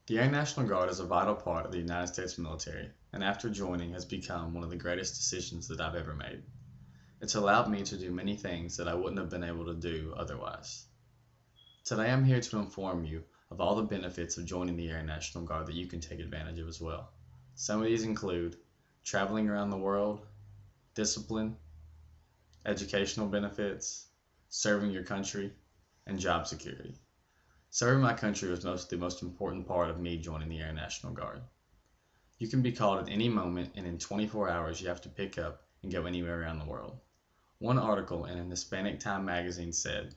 The Air National Guard is a vital part of the United States military, and after joining has become one of the greatest decisions that I've ever made. It's allowed me to do many things that I wouldn't have been able to do otherwise. Today I'm here to inform you of all the benefits of joining the Air National Guard that you can take advantage of as well. Some of these include traveling around the world, discipline, educational benefits, serving your country, and job security. Serving my country was the most important part of me joining the Air National Guard. You can be called at any moment, and in 24 hours you have to pick up and go anywhere around the world. One article in an Hispanic Time magazine said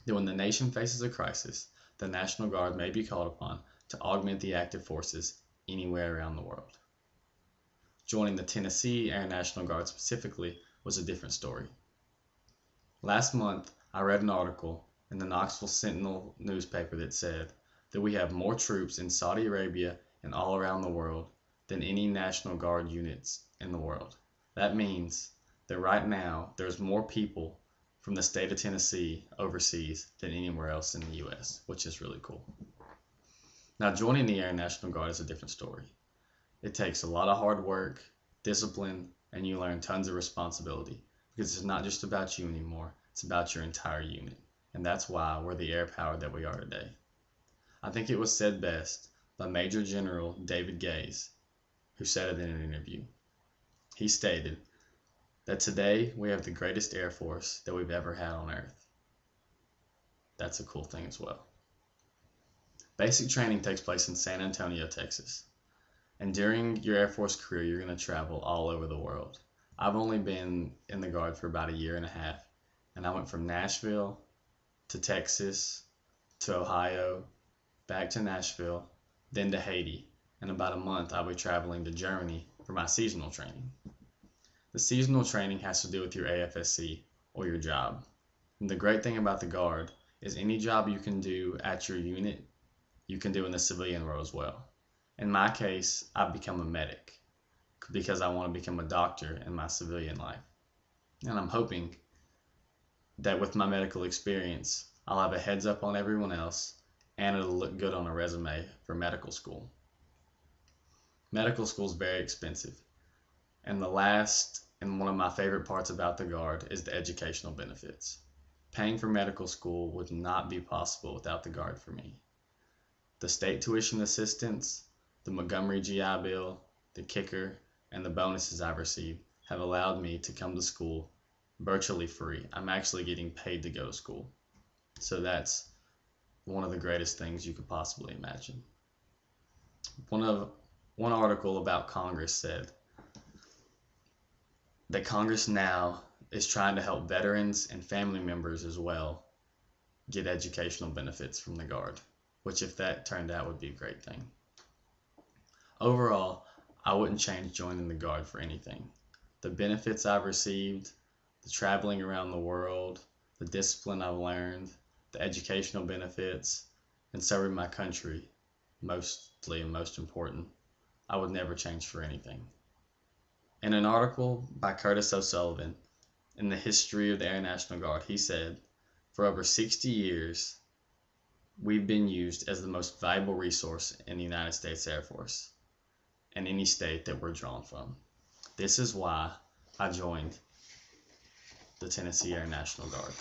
that when the nation faces a crisis, the National Guard may be called upon to augment the active forces anywhere around the world. Joining the Tennessee Air National Guard specifically was a different story. Last month, I read an article in the Knoxville Sentinel newspaper that said that we have more troops in Saudi Arabia and all around the world than any National Guard units in the world. That means that right now there's more people from the state of Tennessee overseas than anywhere else in the U.S., which is really cool. Now, joining the Air National Guard is a different story. It takes a lot of hard work, discipline, and you learn tons of responsibility because it's not just about you anymore, it's about your entire unit. And that's why we're the air power that we are today. I think it was said best by Major General David Gaze, who said it in an interview. He stated that today we have the greatest Air Force that we've ever had on Earth. That's a cool thing as well. Basic training takes place in San Antonio, Texas. And during your Air Force career, you're going to travel all over the world. I've only been in the Guard for about a year and a half, and I went from Nashville to Texas, to Ohio, back to Nashville, then to Haiti. In about a month, I'll be traveling to Germany for my seasonal training. The seasonal training has to do with your AFSC or your job. And the great thing about the Guard is any job you can do at your unit, you can do in the civilian world as well. In my case, I've become a medic because I want to become a doctor in my civilian life. And I'm hoping that with my medical experience, I'll have a heads up on everyone else and it'll look good on a resume for medical school. Medical school is very expensive. And one of my favorite parts about the Guard is the educational benefits. Paying for medical school would not be possible without the Guard for me. The state tuition assistance, the Montgomery GI Bill, the kicker, and the bonuses I've received have allowed me to come to school virtually free. I'm actually getting paid to go to school. So that's one of the greatest things you could possibly imagine. One article about Congress said that Congress now is trying to help veterans and family members as well get educational benefits from the Guard, which if that turned out would be a great thing. Overall, I wouldn't change joining the Guard for anything. The benefits I've received, the traveling around the world, the discipline I've learned, the educational benefits, and serving my country, mostly and most important, I would never change for anything. In an article by Curtis O'Sullivan in the history of the Air National Guard, he said, for over 60 years, we've been used as the most valuable resource in the United States Air Force and any state that we're drawn from. This is why I joined the Tennessee Air National Guard.